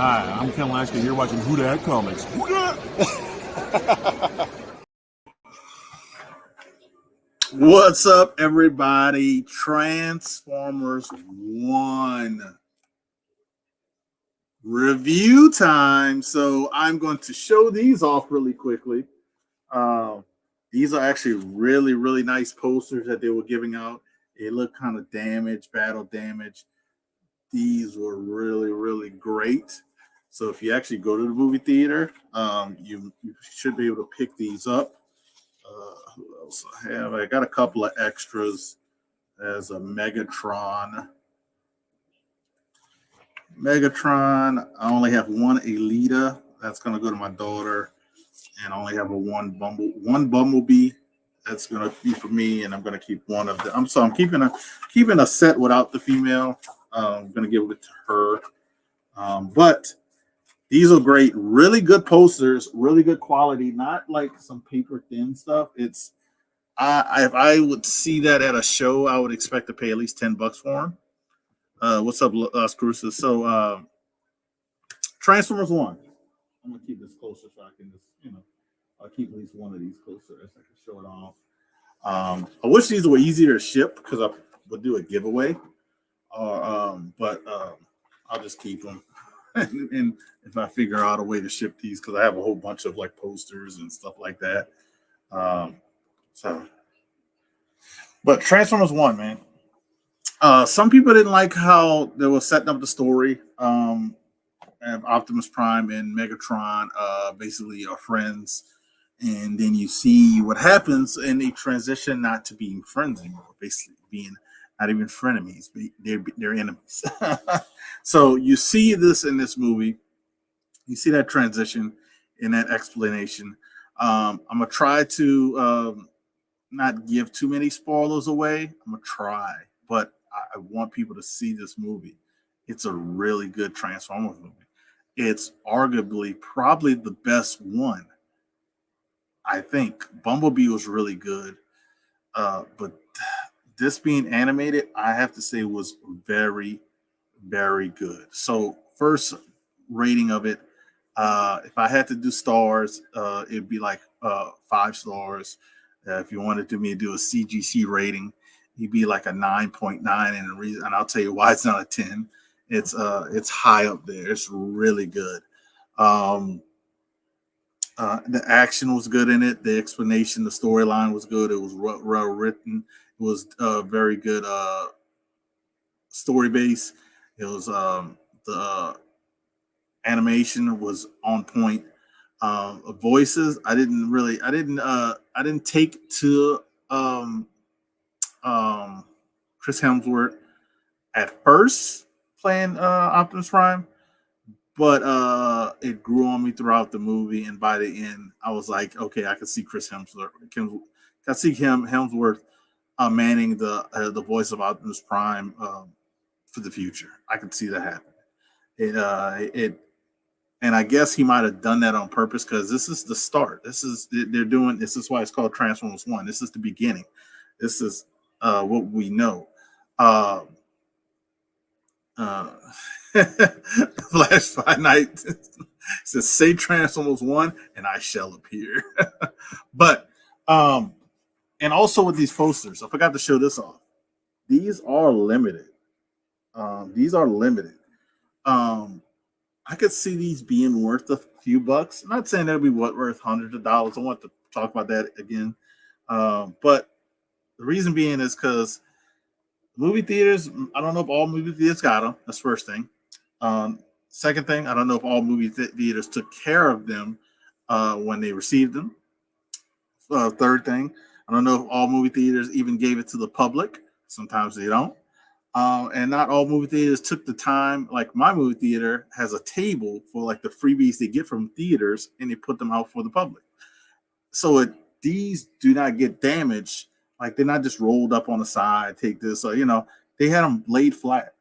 Hi, I'm Ken Lasky. You're watching Who Dat Comics. Who Dat? What's up, everybody? Transformers 1 review time. So I'm going to show these off really quickly. These are actually really, really nice posters that they were giving out. They look kind of damaged, battle damaged. These were really, really great. So if you actually go to the movie theater, you should be able to pick these up. Who else I have? I got a couple of extras as a Megatron. I only have one Elita. That's gonna go to my daughter, and I only have one Bumblebee. That's gonna be for me, and I'm gonna keep one of them. I'm keeping a set without the female. I'm gonna give it to her. But these are great, really good posters, really good quality. Not like some paper thin stuff. It's if I would see that at a show, I would expect to pay at least $10 for them. What's up, Las Cruces? So, Transformers 1. I'm gonna keep this closer so I can I'll keep at least one of these closer so I can show it off. I wish these were easier to ship because I would do a giveaway, but I'll just keep them. And if I figure out a way to ship these, because I have a whole bunch of like posters and stuff like that. But Transformers 1, man. Some people didn't like how they were setting up the story. And Optimus Prime and Megatron basically are friends. And then you see what happens, and they transition not to being friends anymore, basically being not even frenemies, they're enemies. So you see this in this movie. You see that transition in that explanation. I'm gonna try to not give too many spoilers away. I'm gonna try, but I want people to see this movie. It's a really good Transformers movie. It's arguably probably the best one. I think Bumblebee was really good, but this being animated, I have to say was very, very good. So first rating of it, if I had to do stars, it'd be like 5 stars. If you wanted me to do a CGC rating, it'd be like a 9.9, and the reason, and I'll tell you why it's not a 10. It's high up there. It's really good. The action was good in it. The explanation, the storyline was good. It was well written. It was very good story base. It was the animation was on point. Voices, I didn't take to Chris Hemsworth at first playing Optimus Prime, but it grew on me throughout the movie, and by the end, I was like, okay, I can see Chris Hemsworth. I see Hemsworth manning the voice of Optimus Prime for the future. I can see that happen. It and I guess he might have done that on purpose because this is the start. They're doing. This is why it's called Transformers 1. This is the beginning. This is what we know. Uh, uh, Flash Five Night says, "Say Transformers 1, and I shall appear." But and also with these posters, I forgot to show this off. These are limited. These are limited. Um, I could see these being worth a few bucks. I'm not saying they'll be worth hundreds of dollars. I want to talk about that again. But the reason being is because movie theaters, I don't know if all movie theaters got them. That's the first thing. Second thing, I don't know if all movie theaters took care of them when they received them. Third thing, I don't know if all movie theaters even gave it to the public. Sometimes they don't. And not all movie theaters took the time. Like my movie theater has a table for like the freebies they get from theaters, and they put them out for the public. So these do not get damaged. Like they're not just rolled up on the side. Take this, or they had them laid flat.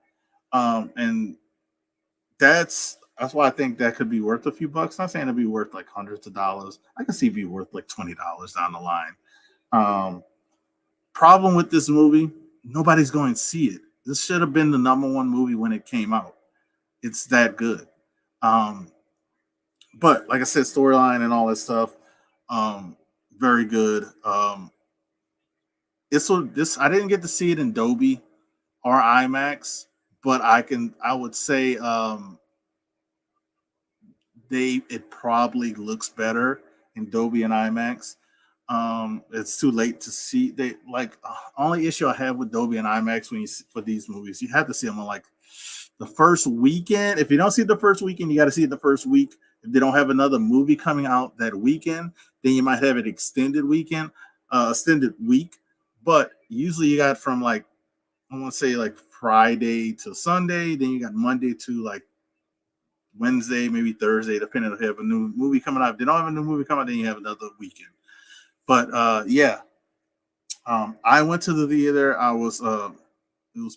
And that's why I think that could be worth a few bucks. Not saying it'd be worth like hundreds of dollars. I can see it be worth like $20 down the line. Problem with this movie, nobody's going to see it. This should have been the number one movie when it came out. It's that good. Um, but like I said, storyline and all that stuff, um, very good. This I didn't get to see it in Dolby or IMAX, but I would say it probably looks better in Dolby and IMAX. It's too late to see. They like only issue I have with Dolby and IMAX for these movies, you have to see them on like the first weekend. If you don't see it the first weekend, you got to see it the first week. If they don't have another movie coming out that weekend, then you might have an extended weekend, extended week. But usually you got from like I want to say like Friday to Sunday, then you got Monday to like Wednesday, maybe Thursday, depending if they have a new movie coming out. If they don't have a new movie coming out, then you have another weekend. But yeah, I went to the theater. It was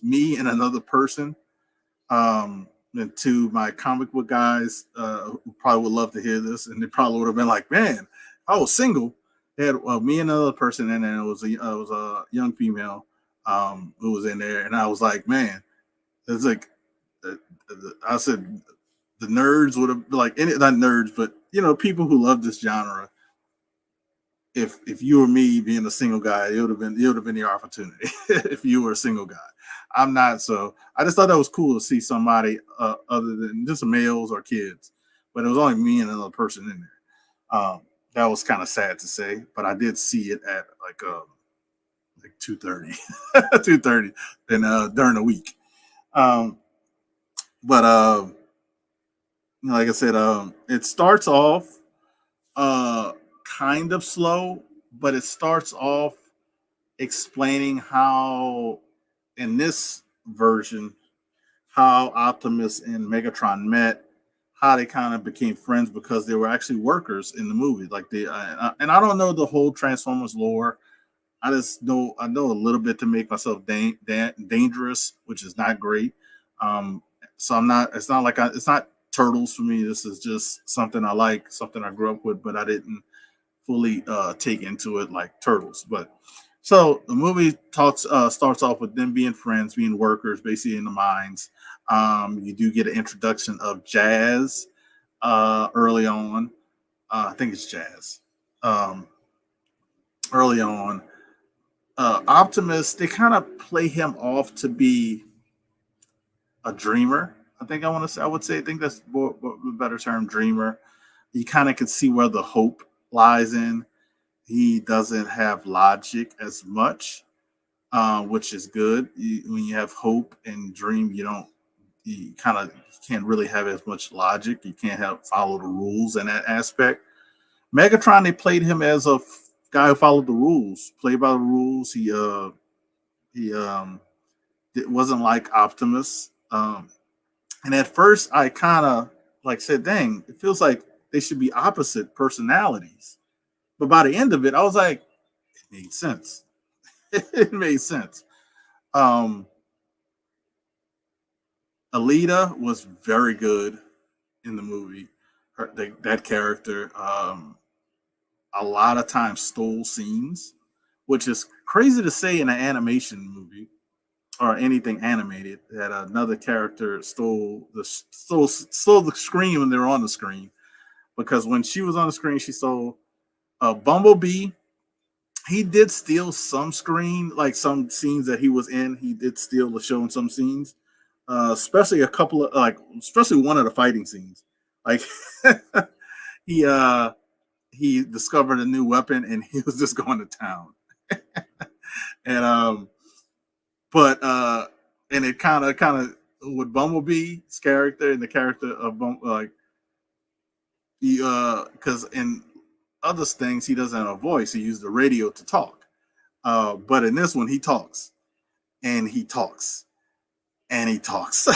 me and another person. And to my comic book guys, who probably would love to hear this, and they probably would have been like, "Man, I was single." They had me and another person, and then it was a young female who was in there, and I was like, "Man, it's like," uh, I said, the nerds would have like any not nerds, but people who love this genre. If you or me being a single guy, it would have been your opportunity if you were a single guy. I'm not, so I just thought that was cool to see somebody other than just males or kids, but it was only me and another person in there. That was kind of sad to say, but I did see it at like 2:30, 2:30, and during the week. Um, but like I said, it starts off uh kind of slow, but it starts off explaining how in this version how Optimus and Megatron met, how they kind of became friends because they were actually workers in the movie. Like and I don't know the whole Transformers lore. I know a little bit to make myself dangerous, which is not great. Um, so I'm not. It's not like it's not Turtles for me. This is just something I like, something I grew up with, but I didn't fully take into it like Turtles. But so the movie talks starts off with them being friends, being workers, basically in the mines. You do get an introduction of Jazz early on. I think it's Jazz. Um, Early on, Optimus, they kind of play him off to be a dreamer. I think I would say, I think that's a better term, dreamer. You kind of can see where the hope lies in. He doesn't have logic as much, which is good. When you have hope and dream, you kind of can't really have as much logic. You can't have follow the rules in that aspect. Megatron, they played him as a guy who followed the rules, played by the rules. He it wasn't like Optimus. And at first, I kind of like said, "Dang, it feels like they should be opposite personalities." But by the end of it, I was like, "It made sense. It made sense." Um, Alita was very good in the movie. That character, a lot of times stole scenes, which is crazy to say in an animation movie or anything animated that another character stole the screen when they were on the screen. Because when she was on the screen, she stole Bumblebee. He did steal some screen, like some scenes that he was in. He did steal the show in some scenes, especially a couple of especially one of the fighting scenes. Like he uh, he discovered a new weapon and he was just going to town. And but and it kind of with Bumblebee's character and the character of like he because in other things he doesn't have a voice. He used the radio to talk. But in this one he talks and he talks and he talks.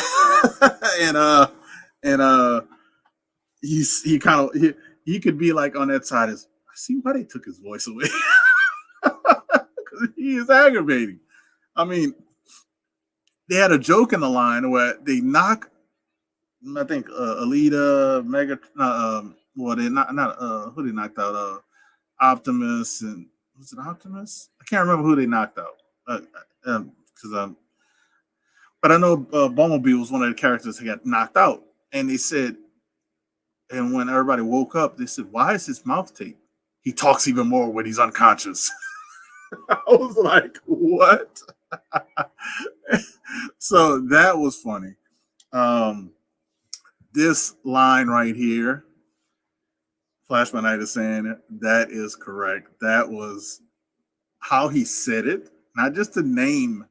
and and he kind of he could be like on that side is I see why they took his voice away. Because he is aggravating. I mean, they had a joke in the line where they knock, I think, Alita, Mega, well, they not who they knocked out, Optimus, and was it Optimus? I can't remember who they knocked out, because but I know Bumblebee was one of the characters that got knocked out, and they said And when everybody woke up, they said, "Why is his mouth taped? He talks even more when he's unconscious." I was like, "What?" So that was funny. Um, this line right here, Flashman Knight is saying it. That is correct. That was how he said it, not just the name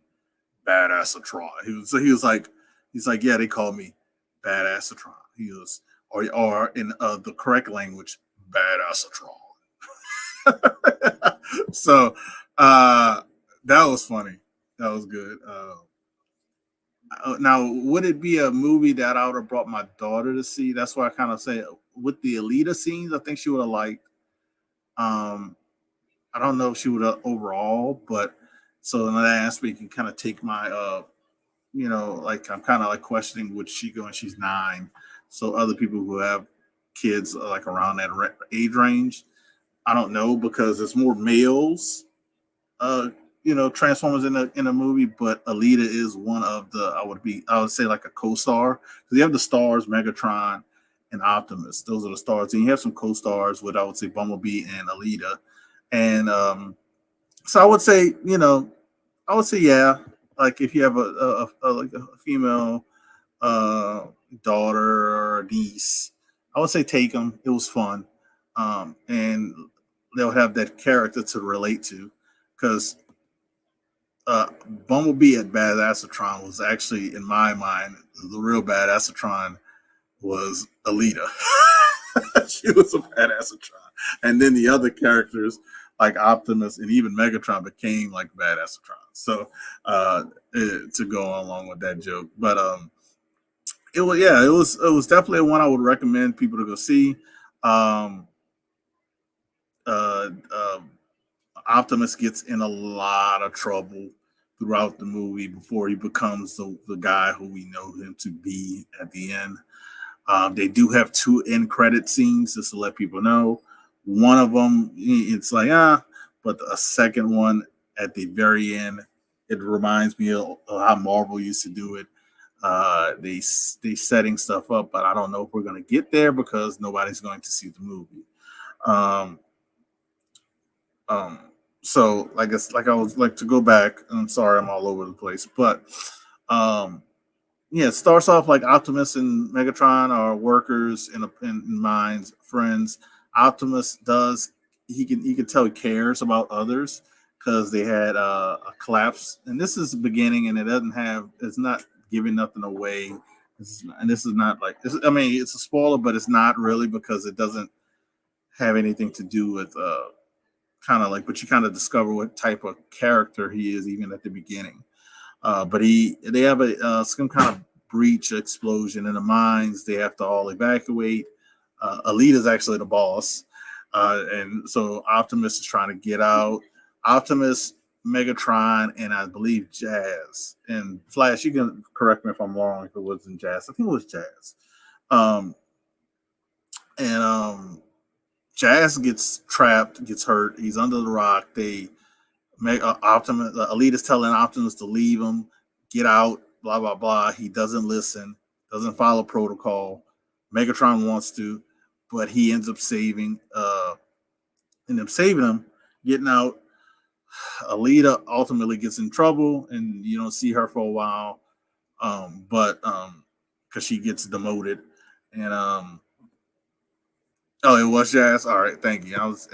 Badassatron. He's like, yeah, they call me Badassatron. He was, or in the correct language, Badassatron. So that was funny. That was good. Now, would it be a movie that I would have brought my daughter to see? That's why I kind of say with the Alita scenes, I think she would have liked. Um, I don't know if she would have overall, but so in that aspect, you can kind of take my like I'm kind of like questioning would she go and she's 9. So other people who have kids like around that age range, I don't know because there's more males, uh, Transformers in a movie, but Alita is one of the I would say like a co-star because you have the stars Megatron and Optimus. Those are the stars, and you have some co-stars with I would say Bumblebee and Alita, and so I would say yeah. Like if you have like a female uh, daughter or niece, I would say take them. It was fun, and they'll have that character to relate to because Bumblebee at Badassatron was actually in my mind the real Badassatron was Alita. She was a Badassatron, and then the other characters like Optimus and even Megatron became like Badassatron. So to go along with that joke, but it was definitely one I would recommend people to go see. Um, uh, uh, Optimus gets in a lot of trouble throughout the movie before he becomes the guy who we know him to be at the end. They do have 2 end credit scenes just to let people know. One of them, it's like but a second one at the very end, it reminds me of how Marvel used to do it. They setting stuff up, but I don't know if we're going to get there because nobody's going to see the movie. Um, um, so like I was like to go back. I'm sorry, I'm all over the place, but um, yeah, it starts off like Optimus and Megatron are workers in mines, friends. Optimus does he can tell he cares about others because they had a collapse, and this is the beginning, and it's not giving nothing away. This is not like this. I mean, it's a spoiler, but it's not really because it doesn't have anything to do with kind of like, but you kind of discover what type of character he is even at the beginning. But they have some kind of breach explosion in the mines. They have to all evacuate. Elite is actually the boss, and so Optimus is trying to get out. Optimus, Megatron, and I believe Jazz and Flash. You can correct me if I'm wrong. If it wasn't Jazz, I think it was Jazz. Um, and Jazz gets trapped, gets hurt. He's under the rock. They make Optimus. Elite is telling Optimus to leave him, get out, blah blah blah. He doesn't listen, doesn't follow protocol. Megatron wants to, but he ends up saving him, getting out. Alita ultimately gets in trouble, and you don't see her for a while. But because she gets demoted, and oh, it was Jazz. All right, thank you. I was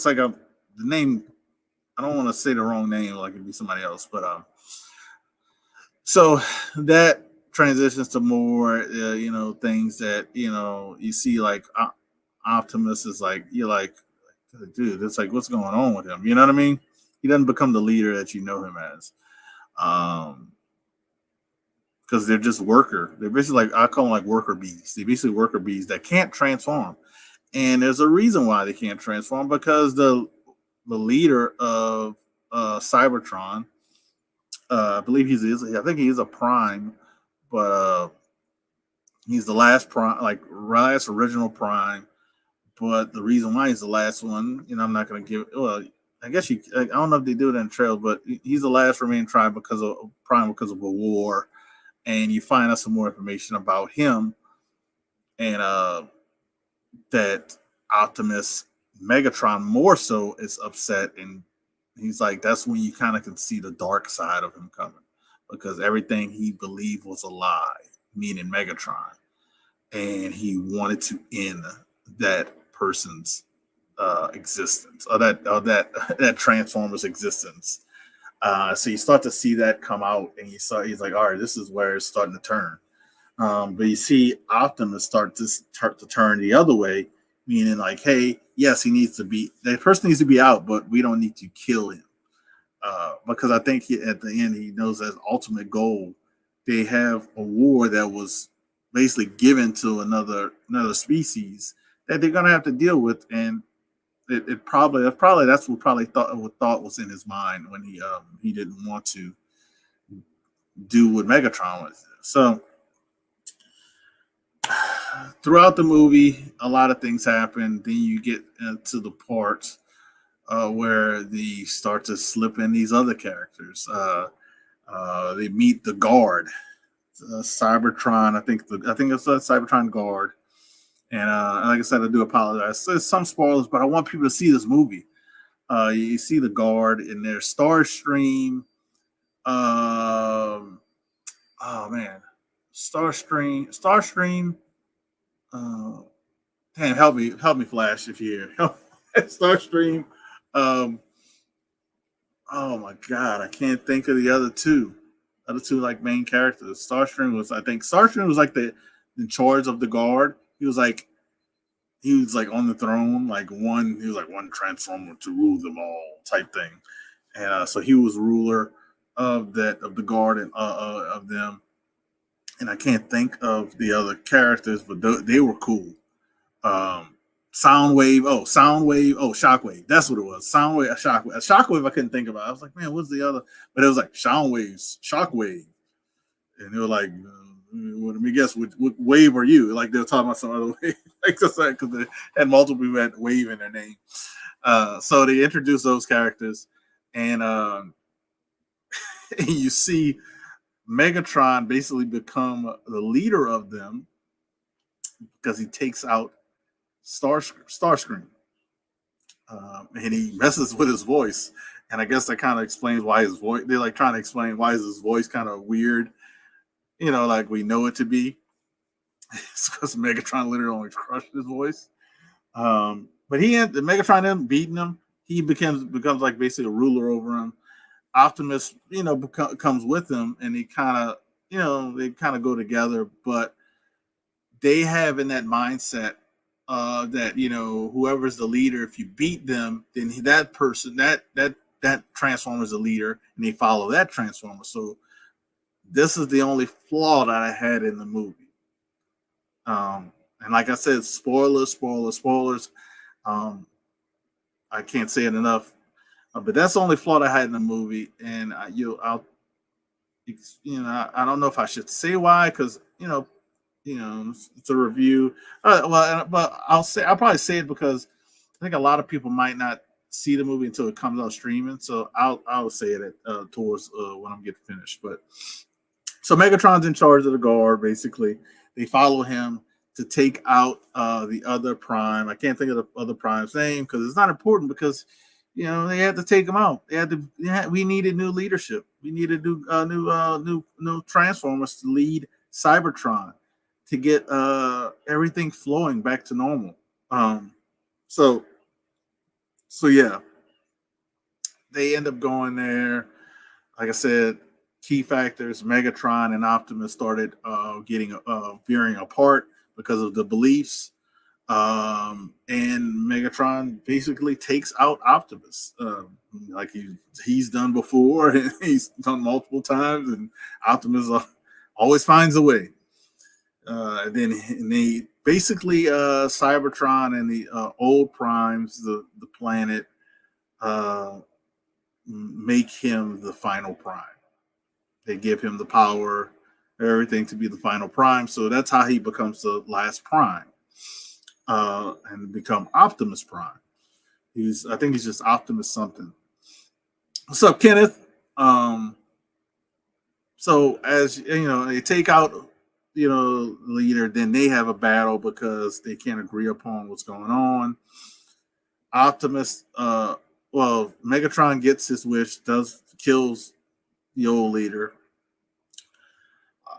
like, the name. I don't want to say the wrong name, like it'd be somebody else, but so that transitions to more, things that you see like Optimus is like you're like, dude, it's like what's going on with him? You know what I mean? He doesn't become the leader that you know him as, because they're just worker. They're basically like I call them like worker bees. They basically worker bees that can't transform, and there's a reason why they can't transform because the leader of Cybertron, I believe I think he is a Prime, but he's the last Prime, like last original Prime. But the reason why he's the last one, I'm not going to give. Well, I guess I don't know if they do it in trail, but he's the last remaining tribe because of Prime because of a war, and you find out some more information about him, and that Optimus Megatron more so is upset, and he's like, that's when you kind of can see the dark side of him coming, because everything he believed was a lie, meaning Megatron, and he wanted to end that person's existence, or that Transformers existence. So you start to see that come out, and he's like, all right, this is where it's starting to turn. But you see Optimus start to turn the other way, meaning like, hey, yes, that person needs to be out, but we don't need to kill him. Because I think at the end he knows as ultimate goal, they have a war that was basically given to another species that they're gonna have to deal with, and it probably that's what thought was in his mind when he didn't want to do what Megatron was. So throughout the movie, a lot of things happen. Then you get to the parts where they start to slip in these other characters. They meet the Guard, Cybertron. I think it's a Cybertron Guard. And like I said, I do apologize. There's some spoilers, but I want people to see this movie. You see the Guard in there, Starscream. Oh man, Starscream. Damn, help me, Flash, if you're here. Starscream. Oh my God, I can't think of the other two like main characters. Starscream was like in charge of the Guard. He was like on the throne, he was like one transformer to rule them all type thing. And so he was ruler of the Guard and of them. And I can't think of the other characters, but they were cool. Shockwave. That's what it was. Shockwave. I couldn't think about. I was like, man, what's the other? But it was like Shockwave, and they were like, let me guess, what wave are you? Like they were talking about some other wave, like because they had multiple people had wave in their name. So they introduced those characters, and you see Megatron basically become the leader of them because he takes out Starscream, and he messes with his voice, and I guess that kind of explains why his voice. They're like trying to explain why is his voice kind of weird, like we know it to be. It's because Megatron literally only crushed his voice. But Megatron ended up beating him. He becomes like basically a ruler over him. Optimus, comes with him, and they kind of go together, but they have in that mindset that whoever's the leader, if you beat them, then that person that transformer is the leader, and they follow that transformer. So this is the only flaw that I had in the movie. And like I said, spoilers. I can't say it enough, but that's the only flaw that I had in the movie. And I don't know if I should say why, because it's a review. But I'll probably say it because I think a lot of people might not see the movie until it comes out streaming. So I'll say it towards when I'm getting finished. But so Megatron's in charge of the Guard. Basically, they follow him to take out the other Prime. I can't think of the other Prime's name because it's not important, because they had to take him out. We needed new leadership. We needed new Transformers to lead Cybertron, to get everything flowing back to normal. So yeah, they end up going there. Like I said, key factors: Megatron and Optimus started getting veering apart because of the beliefs, and Megatron basically takes out Optimus, like he's done before, and he's done multiple times, and Optimus always finds a way. Then they basically Cybertron and the old Primes, the planet, make him the final Prime. They give him the power, everything to be the final Prime. So that's how he becomes the last Prime, and become Optimus Prime. I think he's just Optimus something. What's up, Kenneth? So as they take out leader, then they have a battle because they can't agree upon what's going on. Optimus, Megatron gets his wish, kills the old leader.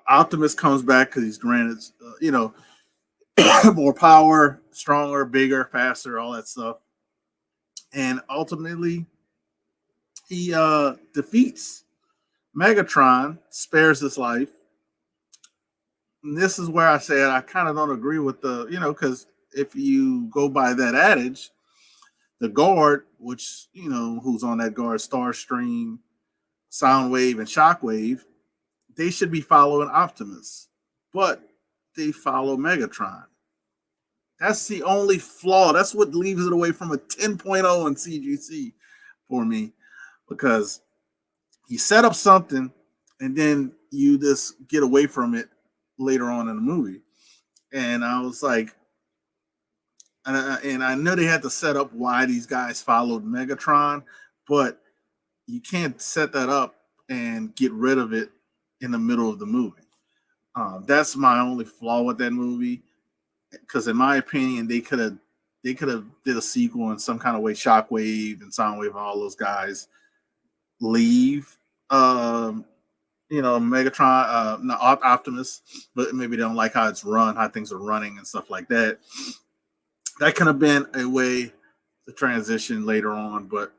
Optimus comes back because he's granted, more power, stronger, bigger, faster, all that stuff. And ultimately, he defeats Megatron, spares his life. And this is where I said I kind of don't agree with because if you go by that adage, the guard, which, who's on that guard, Starscream, Soundwave, and Shockwave, they should be following Optimus, but they follow Megatron. That's the only flaw. That's what leaves it away from a 10.0 in CGC for me, because you set up something and then you just get away from it later on in the movie. And I was like, and I know they had to set up why these guys followed Megatron, but you can't set that up and get rid of it in the middle of the movie. That's my only flaw with that movie, because in my opinion, they could have did a sequel in some kind of way. Shockwave and Soundwave and all those guys leave. Megatron, Optimus, but maybe they don't like how it's run, how things are running and stuff like that. That could have been a way to transition later on, but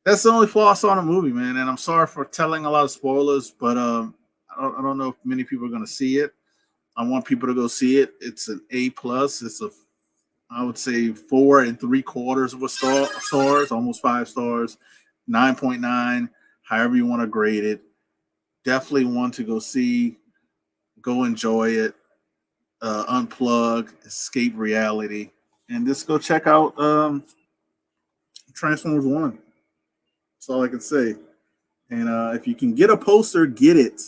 that's the only flaw I saw in the movie, man. And I'm sorry for telling a lot of spoilers, but I don't know if many people are going to see it. I want people to go see it. It's an A+. It's I would say 4 3/4 of a stars, almost 5 stars, 9.9, however you want to grade it. Definitely want to go see, go enjoy it, unplug, escape reality, and just go check out Transformers 1. That's all I can say. And if you can get a poster, get it.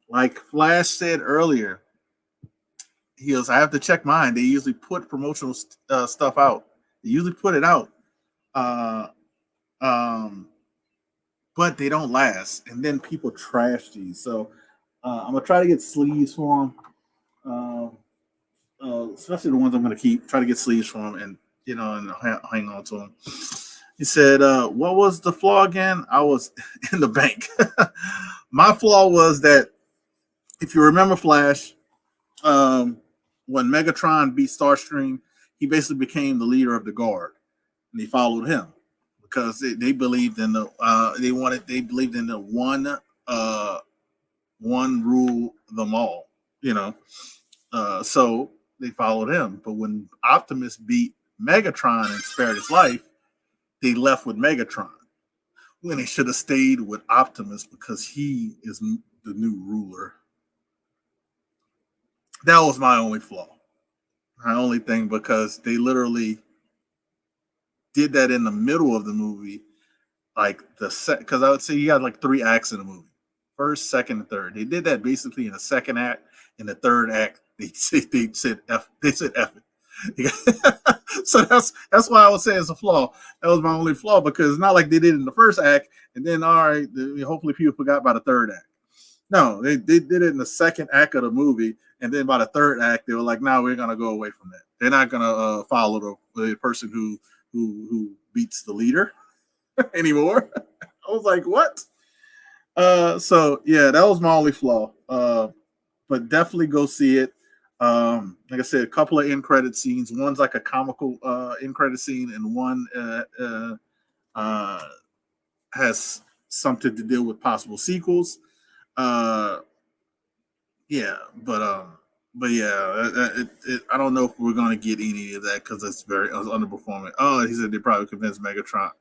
Like Flash said earlier, he goes, I have to check mine. They usually put promotional stuff out. They usually put it out. But they don't last. And then people trash these. So I'm going to try to get sleeves for them. Especially the ones I'm going to keep. Try to get sleeves for them and, and hang on to them. He said, what was the flaw again? I was in the bank. My flaw was that, if you remember Flash, when Megatron beat Starscream, he basically became the leader of the guard, and they followed him because they believed in they believed in the one rule them all, so they followed him. But when Optimus beat Megatron and spared his life, they left with Megatron when they should have stayed with Optimus because he is the new ruler. That was my only flaw. My only thing, because they literally did that in the middle of the movie. Like because I would say you had like 3 acts in the movie. First, second, and third. They did that basically in the second act. In the third act, they said F it. So that's why I would say it's a flaw. That was my only flaw, because it's not like they did it in the first act and then hopefully people forgot by the third act. No, they did it in the second act of the movie, and then by the third act they were like, "No, we're gonna go away from that. They're not gonna follow the person who beats the leader anymore." I was like, "What?" So yeah, that was my only flaw. But definitely go see it. Like I said, a couple of end credit scenes. One's like a comical end credit scene, and one has something to do with possible sequels. But yeah, I don't know if we're gonna get any of that because it's very underperforming. Oh, he said they probably convinced Megatron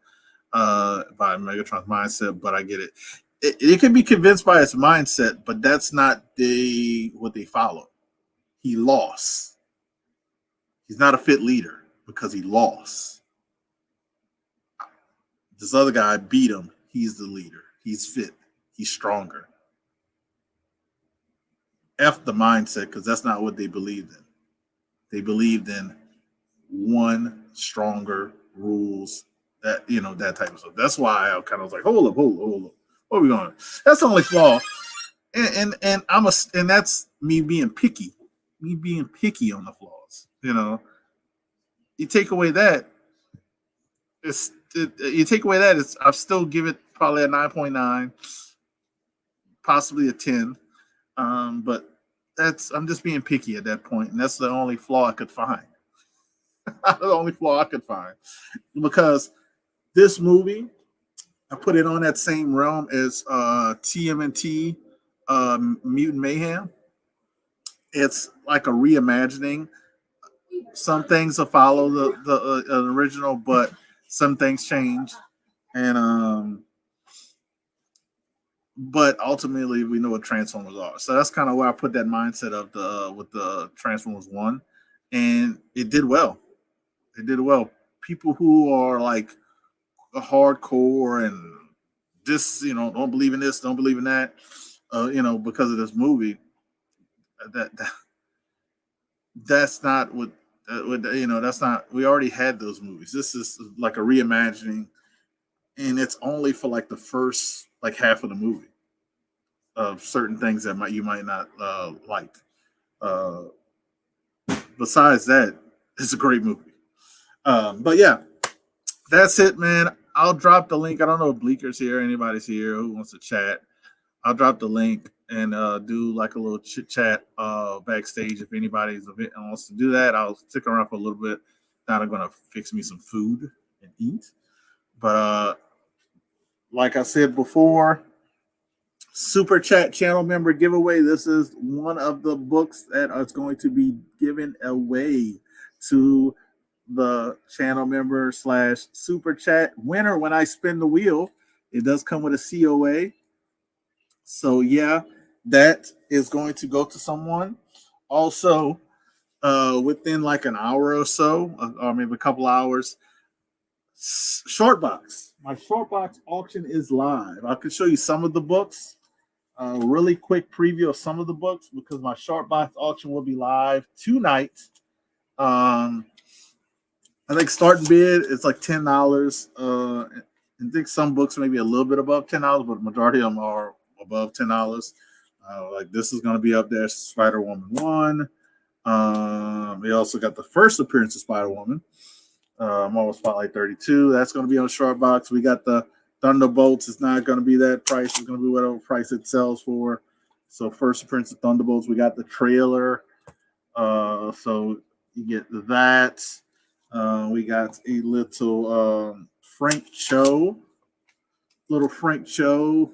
by Megatron's mindset, but I get it. It can be convinced by its mindset, but that's not what they follow. He lost. He's not a fit leader because he lost. This other guy beat him. He's the leader. He's fit. He's stronger. F the mindset, because that's not what they believed in. They believed in one stronger rules, that that type of stuff. That's why I kind of was like, hold up. Where are we going? That's the only flaw. and and that's me being picky, on the flaws. You take away that, you take away that, I'll still give it probably a 9.9, possibly a 10. But I'm just being picky at that point, and that's the only flaw I could find. The only flaw I could find, because this movie, I put it on that same realm as TMNT, Mutant Mayhem. It's like a reimagining. Some things will follow the original, but some things change, and but ultimately we know what Transformers are. So that's kind of where I put that mindset of the with the Transformers One, and it did well. It did well. People who are like hardcore and this, don't believe in this, don't believe in that, because of this movie. That that's not that's not. We already had those movies. This is like a reimagining, and it's only for like the first like half of the movie of certain things that you might not like. Uh, Besides that, it's a great movie. But yeah, that's it, man. I'll drop the link. I don't know if Bleeker's here, anybody's here who wants to chat. I'll drop the link and do like a little chit chat backstage. If anybody's wants to do that, I'll stick around for a little bit. Now I'm gonna fix me some food and eat. But like I said before, Super Chat channel member giveaway. This is one of the books that is going to be given away to the channel member / Super Chat winner when I spin the wheel. It does come with a COA. So yeah, that is going to go to someone. Also, within like an hour or so, or maybe a couple hours, Shortbox. My Shortbox auction is live. I can show you some of the books. Really quick preview of some of the books because my Shortbox auction will be live tonight. I think starting bid is like $10. I think some books maybe a little bit above $10, but the majority of them are above $10. Like this is going to be up there. Spider-Woman 1. We also got the first appearance of Spider-Woman. Marvel Spotlight 32. That's going to be on Shortbox. We got the Thunderbolts. It's not going to be that price. It's going to be whatever price it sells for. So first appearance of Thunderbolts. We got the trailer. So you get that. We got a little Frank Cho. Little Frank Cho.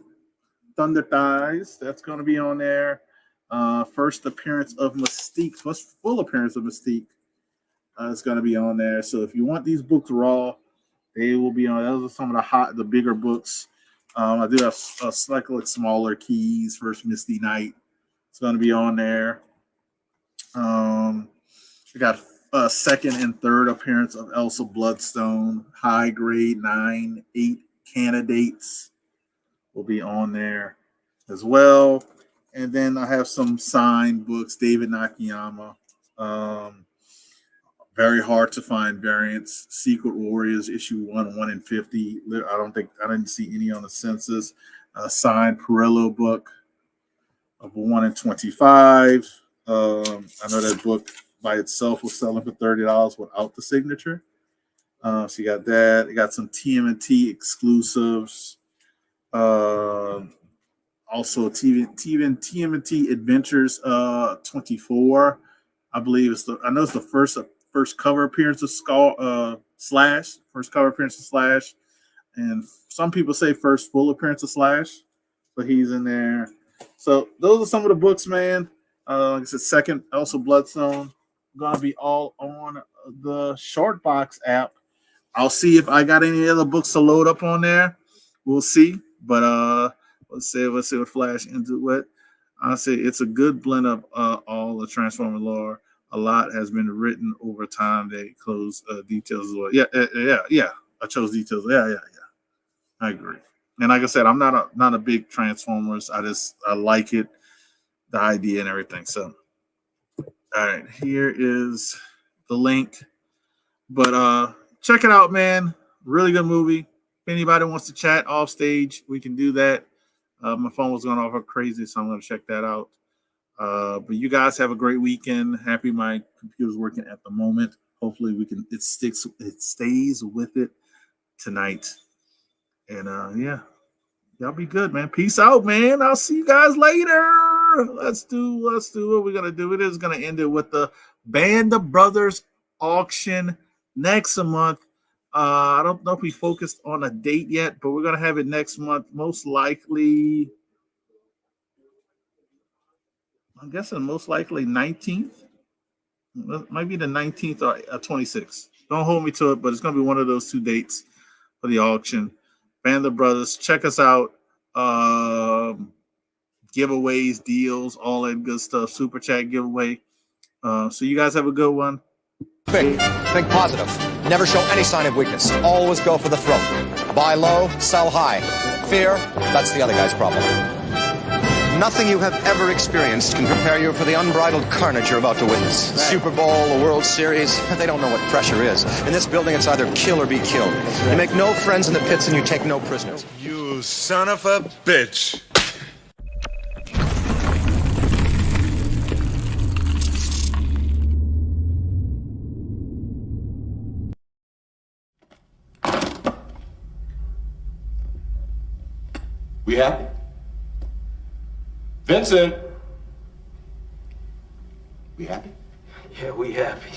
Thunder Thighs. That's going to be on there. First appearance of Mystique. First full appearance of Mystique. It's going to be on there. So if you want these books raw, they will be on. Those are some of the bigger books. I do have like smaller keys. First Misty Knight. It's going to be on there. We got second and third appearance of Elsa Bloodstone. High grade 9/8 candidates will be on there as well. And then I have some signed books. David Nakayama. Very hard to find variants. Secret Warriors issue 1 in 50. I didn't see any on the census. Signed Perillo book of 1 in 25. I know that book by itself was selling for $30 without the signature. So you got that. You got some TMNT exclusives. Also TMNT Adventures 24. I believe it's the first cover appearance of Slash. First cover appearance of Slash. And some people say first full appearance of Slash. But he's in there. So those are some of the books, man. Like I said, second, also Bloodstone. Gonna be all on the Shortbox app. I'll see if I got any other books to load up on there. We'll see. But let's see what Flash into what. I say it's a good blend of all the Transformer lore. A lot has been written over time. They close details as well. Yeah. I chose details. Yeah. I agree. And like I said, I'm not a big Transformers. I like it, the idea and everything. So, all right, here is the link. But check it out, man. Really good movie. If anybody wants to chat off stage, we can do that. My phone was going off crazy, so I'm going to check that out. But you guys have a great weekend. Happy my computer's working at the moment. Hopefully it stays with it tonight. And yeah, y'all be good, man. Peace out, man. I'll see you guys later. Let's do what we're gonna do. It is gonna end it with the Band of Brothers auction next month. I don't know if we focused on a date yet, but we're gonna have it next month, most likely. I'm guessing most likely 19th. It might be the 19th or 26th. Don't hold me to it, but it's gonna be one of those 2 dates for the auction. Band of Brothers, check us out. Giveaways, deals, all that good stuff. Super chat giveaway. So you guys have a good one. Think positive. Never show any sign of weakness. Always go for the throat. Buy low, sell high. Fear, that's the other guy's problem. Nothing you have ever experienced can prepare you for the unbridled carnage you're about to witness. Super Bowl, the World Series, they don't know what pressure is. In this building, it's either kill or be killed. You make no friends in the pits and you take no prisoners. You son of a bitch. We happy? Vincent! We happy? Yeah, we happy.